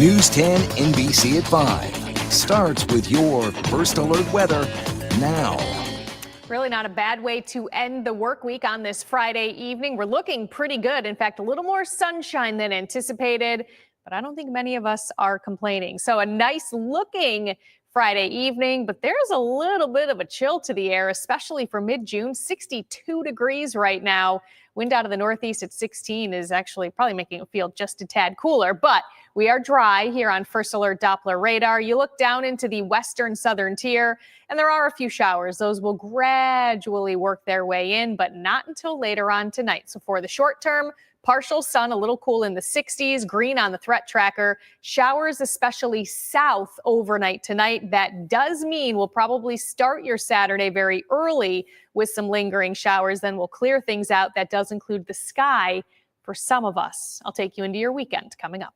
News 10 NBC at 5 starts with your first alert weather now. Really not a bad way to end the work week on this Friday evening. We're looking pretty good. In fact, a little more sunshine than anticipated, but I don't think many of us are complaining. So a nice looking Friday evening, but there's a little bit of a chill to the air, especially for mid-June. 62 degrees right now. Wind out of the northeast at 16 is actually probably making it feel just a tad cooler, but we are dry here on First Alert Doppler radar. You look down into the western southern tier, and there are a few showers. Those will gradually work their way in, but not until later on tonight. So for the short term, partial sun, a little cool in the 60s, green on the threat tracker. Showers, especially south overnight tonight. That does mean we'll probably start your Saturday very early with some lingering showers. Then we'll clear things out. That does include the sky for some of us. I'll take you into your weekend coming up.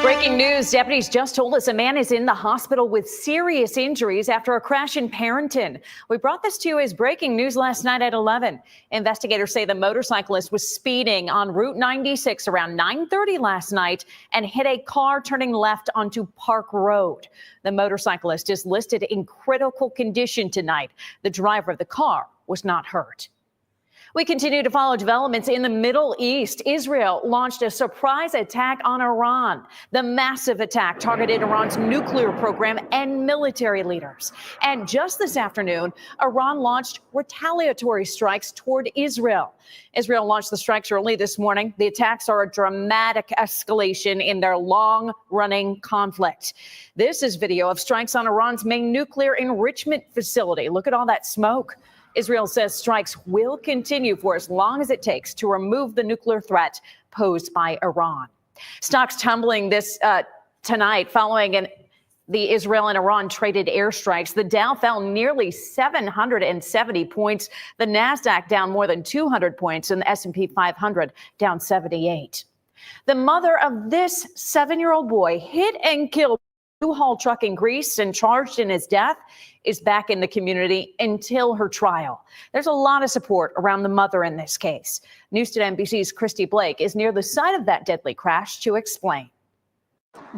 Breaking news, deputies just told us a man is in the hospital with serious injuries after a crash in Parenton. We brought this to you as breaking news last night at 11. Investigators say the motorcyclist was speeding on Route 96 around 9:30 last night and hit a car turning left onto Park Road. The motorcyclist is listed in critical condition tonight. The driver of the car was not hurt. We continue to follow developments in the Middle East. Israel launched a surprise attack on Iran. The massive attack targeted Iran's nuclear program and military leaders. And just this afternoon, Iran launched retaliatory strikes toward Israel. Israel launched the strikes early this morning. The attacks are a dramatic escalation in their long-running conflict. This is video of strikes on Iran's main nuclear enrichment facility. Look at all that smoke. Israel says strikes will continue for as long as it takes to remove the nuclear threat posed by Iran. Stocks tumbling this tonight following the Israel and Iran traded airstrikes. The Dow fell nearly 770 points. The Nasdaq down more than 200 points, and the S&P 500 down 78. The mother of this 7-year-old boy hit and killed a U-Haul truck in Greece and charged in his death is back in the community until her trial. There's a lot of support around the mother in this case. News10NBC's Christy Blake is near the site of that deadly crash to explain.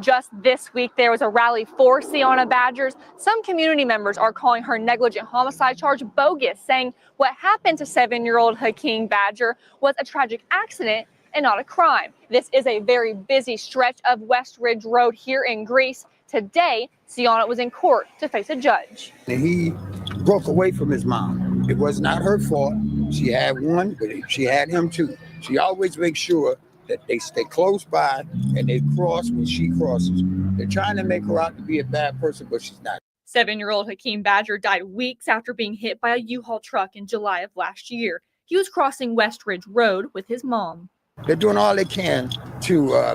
Just this week, there was a rally for Sienna Badgers. Some community members are calling her negligent homicide charge bogus, saying what happened to 7-year-old Hakeem Badger was a tragic accident and not a crime. This is a very busy stretch of West Ridge Road here in Greece. Today, Sienna was in court to face a judge. He broke away from his mom. It was not her fault. She had one, but she had him too. She always makes sure that they stay close by and they cross when she crosses. They're trying to make her out to be a bad person, but she's not. 7-year-old Hakeem Badger died weeks after being hit by a U-Haul truck in July of last year. He was crossing West Ridge Road with his mom. They're doing all they can to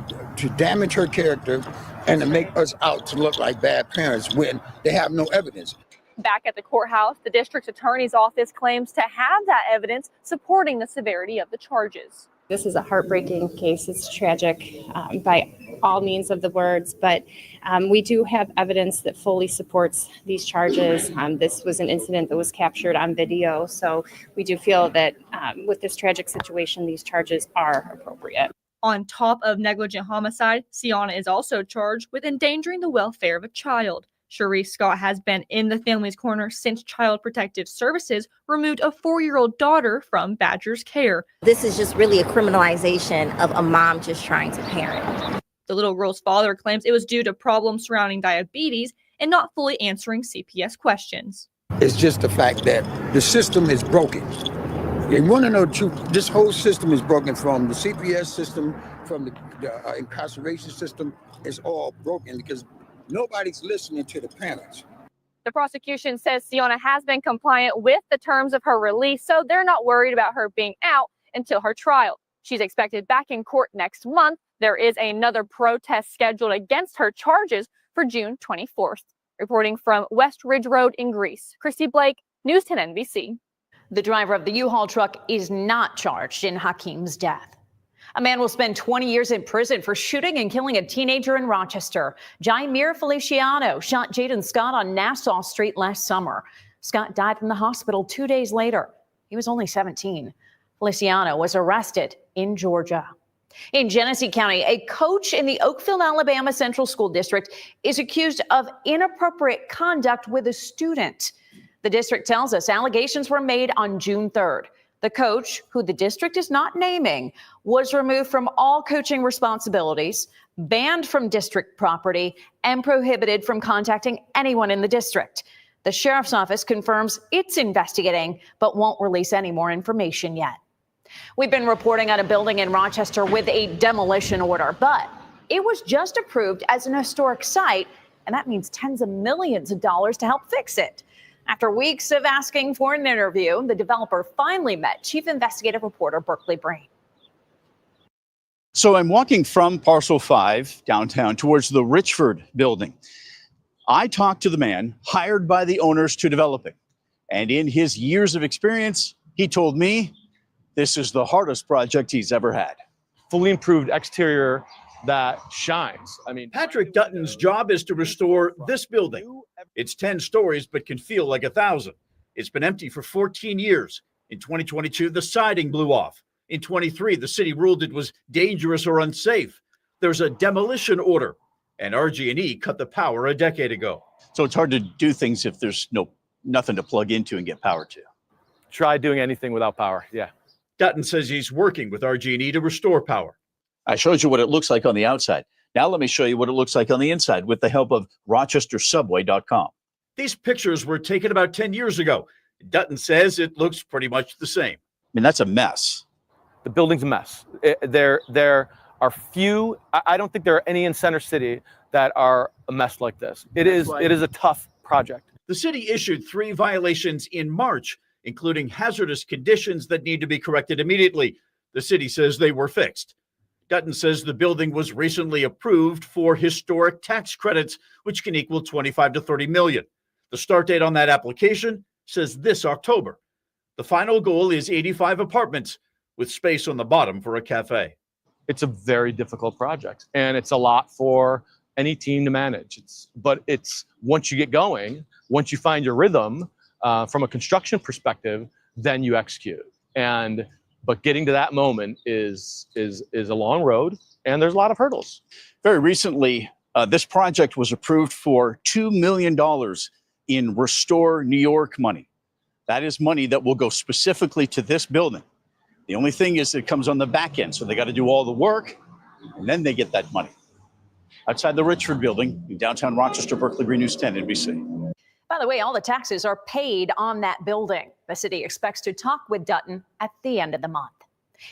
damage her character and to make us out to look like bad parents when they have no evidence. Back at the courthouse, the district's attorney's office claims to have that evidence supporting the severity of the charges. This is a heartbreaking case. It's tragic by all means of the words, but we do have evidence that fully supports these charges. This was an incident that was captured on video, so we do feel that with this tragic situation, these charges are appropriate. On top of negligent homicide, Sienna is also charged with endangering the welfare of a child. Cherise Scott has been in the family's corner since Child Protective Services removed a 4-year-old daughter from Badger's care. This is just really a criminalization of a mom just trying to parent. The little girl's father claims it was due to problems surrounding diabetes and not fully answering CPS questions. It's just the fact that the system is broken. You want to know the truth, this whole system is broken, from the CPS system, from the incarceration system. It's all broken because nobody's listening to the parents. The prosecution says Sienna has been compliant with the terms of her release, so they're not worried about her being out until her trial. She's expected back in court next month. There is another protest scheduled against her charges for June 24th. Reporting from West Ridge Road in Greece, Christy Blake, News 10 NBC. The driver of the U-Haul truck is not charged in Hakeem's death. A man will spend 20 years in prison for shooting and killing a teenager in Rochester. Jaimir Feliciano shot Jaden Scott on Nassau Street last summer. Scott died in the hospital 2 days later. He was only 17. Feliciano was arrested in Georgia. In Genesee County, a coach in the Oakville, Alabama Central School District is accused of inappropriate conduct with a student. The district tells us allegations were made on June 3rd. The coach, who the district is not naming, was removed from all coaching responsibilities, banned from district property, and prohibited from contacting anyone in the district. The sheriff's office confirms it's investigating, but won't release any more information yet. We've been reporting on a building in Rochester with a demolition order, but it was just approved as an historic site, and that means tens of millions of dollars to help fix it. After weeks of asking for an interview, the developer finally met Chief Investigative Reporter Berkeley Brain. So I'm walking from Parcel 5 downtown towards the Richford building. I talked to the man hired by the owners to develop it. And in his years of experience, he told me this is the hardest project he's ever had. Fully improved exterior that shines. I mean, Patrick Dutton's job is to restore this building. It's 10 stories, but can feel like 1,000. It's been empty for 14 years. In 2022, the siding blew off. In 23, the city ruled it was dangerous or unsafe. There's a demolition order, and RG&E cut the power a decade ago. So it's hard to do things if there's nothing to plug into and get power to. try doing anything without power. Yeah. Dutton says he's working with RG&E to restore power. I showed you what it looks like on the outside. Now let me show you what it looks like on the inside with the help of RochesterSubway.com. These pictures were taken about 10 years ago. Dutton says it looks pretty much the same. I mean, that's a mess. The building's a mess. There are few. I don't think there are any in Center City that are a mess like this. It is a tough project. The city issued 3 violations in March, including hazardous conditions that need to be corrected immediately. The city says they were fixed. Dutton says the building was recently approved for historic tax credits, which can equal 25 to 30 million. The start date on that application says this October. The final goal is 85 apartments with space on the bottom for a cafe. It's a very difficult project, and it's a lot for any team to manage. But once you get going, once you find your rhythm from a construction perspective, then you execute. But getting to that moment is a long road, and there's a lot of hurdles. Very recently, this project was approved for $2 million in Restore New York money. That is money that will go specifically to this building. The only thing is it comes on the back end, so they got to do all the work, and then they get that money. Outside the Richford building in downtown Rochester, Berkeley Green, News 10 NBC. By the way, all the taxes are paid on that building. The city expects to talk with Dutton at the end of the month.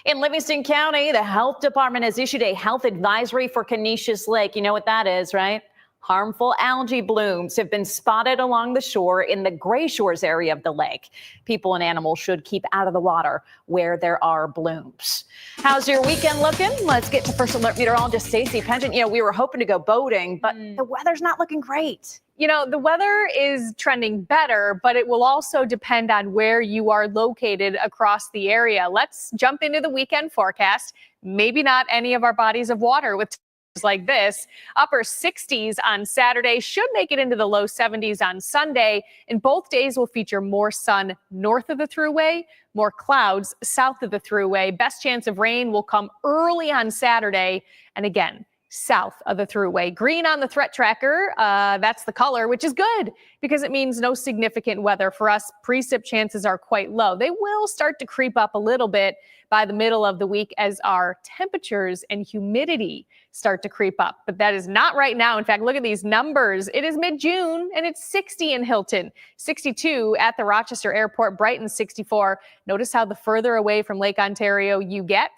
In Livingston County, the health department has issued a health advisory for Canisius Lake. You know what that is, right? Harmful algae blooms have been spotted along the shore in the Gray Shores area of the lake. People and animals should keep out of the water where there are blooms. How's your weekend looking? Let's get to First Alert meteorologist Stacey Pension. You know, we were hoping to go boating, but the weather's not looking great. You know, the weather is trending better, but it will also depend on where you are located across the area. Let's jump into the weekend forecast. Maybe not any of our bodies of water with like this. Upper 60s on Saturday, should make it into the low 70s on Sunday, and both days will feature more sun north of the thruway, more clouds south of the thruway. Best chance of rain will come early on Saturday, and again, south of the thruway. Green on the threat tracker, that's the color, which is good because it means no significant weather for us. Precip chances are quite low. They will start to creep up a little bit by the middle of the week as our temperatures and humidity start to creep up. But that is not right now. In fact, look at these numbers. It is mid-June and it's 60 in Hilton, 62 at the Rochester Airport, Brighton 64. Notice how the further away from Lake Ontario you get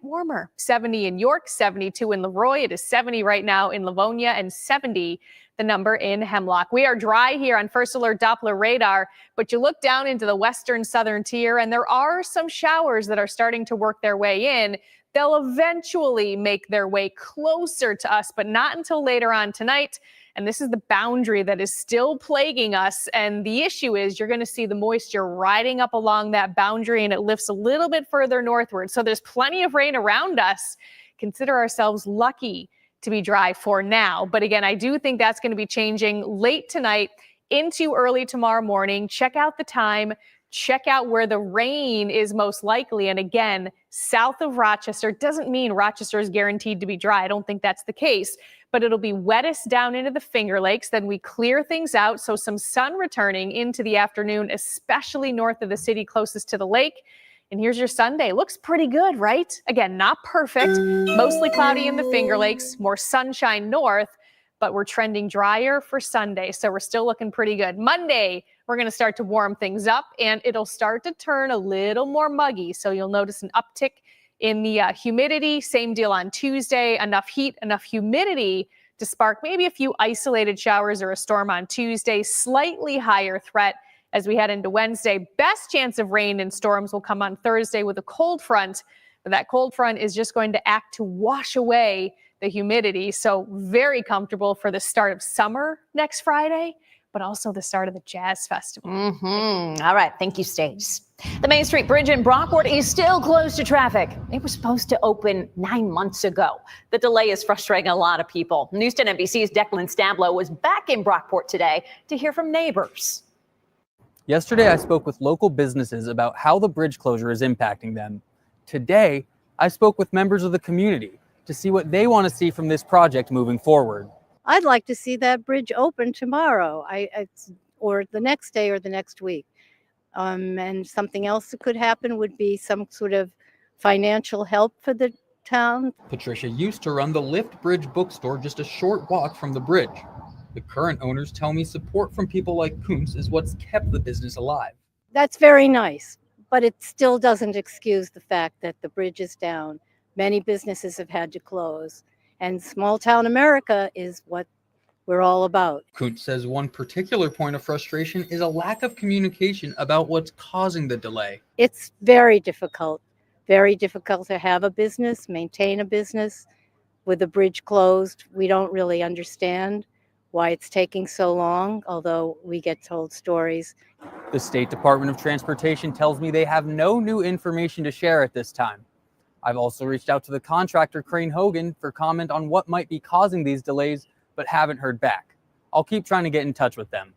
warmer. 70 in York, 72 in Leroy. It is 70 right now in Livonia and 70 the number in Hemlock. We are dry here on First Alert Doppler radar, but you look down into the western southern tier and there are some showers that are starting to work their way in. They'll eventually make their way closer to us, but not until later on tonight. And this is the boundary that is still plaguing us. And the issue is you're going to see the moisture riding up along that boundary and it lifts a little bit further northward. So there's plenty of rain around us. Consider ourselves lucky to be dry for now. But again, I do think that's going to be changing late tonight into early tomorrow morning. Check out the time. Check out where the rain is most likely. And again, south of Rochester. Doesn't mean Rochester is guaranteed to be dry. I don't think that's the case, but it'll be wettest down into the Finger Lakes. Then we clear things out, so some sun returning into the afternoon, especially north of the city closest to the lake. And here's your Sunday. Looks pretty good, right? Again, not perfect. Mostly cloudy in the Finger Lakes, more sunshine north, but we're trending drier for Sunday, so we're still looking pretty good. Monday, we're going to start to warm things up, and it'll start to turn a little more muggy, so you'll notice an uptick in the humidity. Same deal on Tuesday. Enough heat, enough humidity to spark maybe a few isolated showers or a storm on Tuesday. Slightly higher threat as we head into Wednesday. Best chance of rain and storms will come on Thursday with a cold front, but that cold front is just going to act to wash away the humidity. So very comfortable for the start of summer next Friday, but also the start of the Jazz Festival. All right. Thank you, Stace. The Main Street Bridge in Brockport is still closed to traffic. It was supposed to open 9 months ago. The delay is frustrating a lot of people. News 10 NBC's Declan Stablo was back in Brockport today to hear from neighbors. Yesterday, I spoke with local businesses about how the bridge closure is impacting them. Today, I spoke with members of the community to see what they want to see from this project moving forward. I'd like to see that bridge open tomorrow, or the next day or the next week. And something else that could happen would be some sort of financial help for the town. Patricia used to run the Lift Bridge bookstore just a short walk from the bridge. The current owners tell me support from people like Kuntz is what's kept the business alive. That's very nice, but it still doesn't excuse the fact that the bridge is down. Many businesses have had to close, and small town America is what we're all about. Kuntz says one particular point of frustration is a lack of communication about what's causing the delay. It's very difficult to have a business, maintain a business with the bridge closed. We don't really understand why it's taking so long, although we get told stories. The State Department of Transportation tells me they have no new information to share at this time. I've also reached out to the contractor Crane Hogan for comment on what might be causing these delays, but haven't heard back. I'll keep trying to get in touch with them.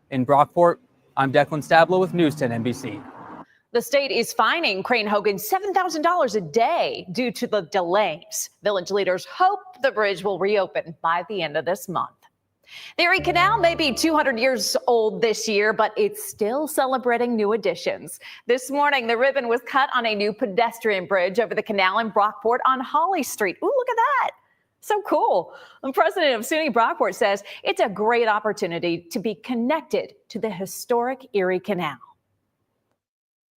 In Brockport, I'm Declan Stablo with News 10 NBC. The state is fining Crane Hogan $7,000 a day due to the delays. Village leaders hope the bridge will reopen by the end of this month. The Erie Canal may be 200 years old this year, but it's still celebrating new additions. This morning, the ribbon was cut on a new pedestrian bridge over the canal in Brockport on Holly Street. Ooh, look at that. So cool. The president of SUNY Brockport says it's a great opportunity to be connected to the historic Erie Canal.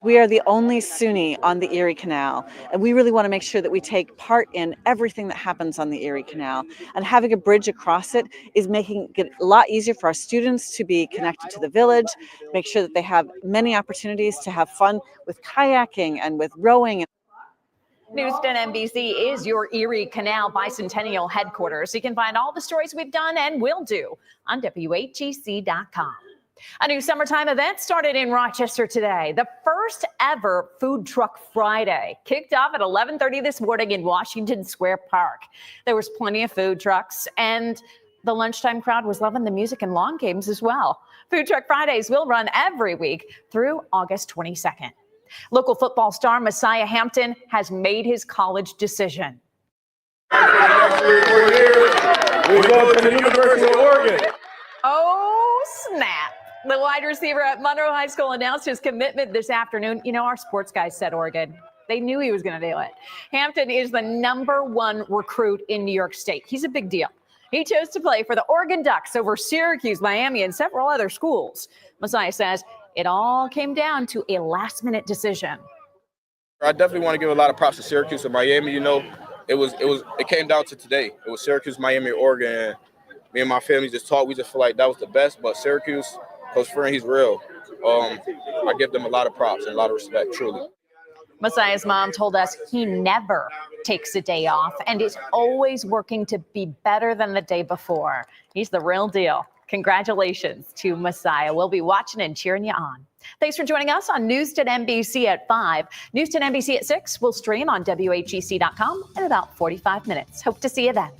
We are the only SUNY on the Erie Canal, and we really want to make sure that we take part in everything that happens on the Erie Canal. And having a bridge across it is making it a lot easier for our students to be connected to the village, make sure that they have many opportunities to have fun with kayaking and with rowing. News 10 NBC is your Erie Canal Bicentennial headquarters. You can find all the stories we've done and will do on WHEC.com. A new summertime event started in Rochester today. The first ever Food Truck Friday kicked off at 11:30 this morning in Washington Square Park. There was plenty of food trucks, and the lunchtime crowd was loving the music and lawn games as well. Food Truck Fridays will run every week through August 22nd. Local football star Messiah Hampton has made his college decision. We go to the University of Oregon. Oh, snap. The wide receiver at Monroe High School announced his commitment this afternoon. You know, our sports guys said Oregon. They knew he was going to do it. Hampton is the #1 recruit in New York State. He's a big deal. He chose to play for the Oregon Ducks over Syracuse, Miami, and several other schools. Messiah says it all came down to a last-minute decision. I definitely want to give a lot of props to Syracuse and Miami. You know, it came down to today. It was Syracuse, Miami, Oregon. And me and my family just talked. We just feel like that was the best. But Syracuse, Coach Friend, he's real. I give them a lot of props and a lot of respect, truly. Messiah's mom told us he never takes a day off and is always working to be better than the day before. He's the real deal. Congratulations to Messiah. We'll be watching and cheering you on. Thanks for joining us on News 10 NBC at 5. News 10 NBC at 6 will stream on WHEC.com in about 45 minutes. Hope to see you then.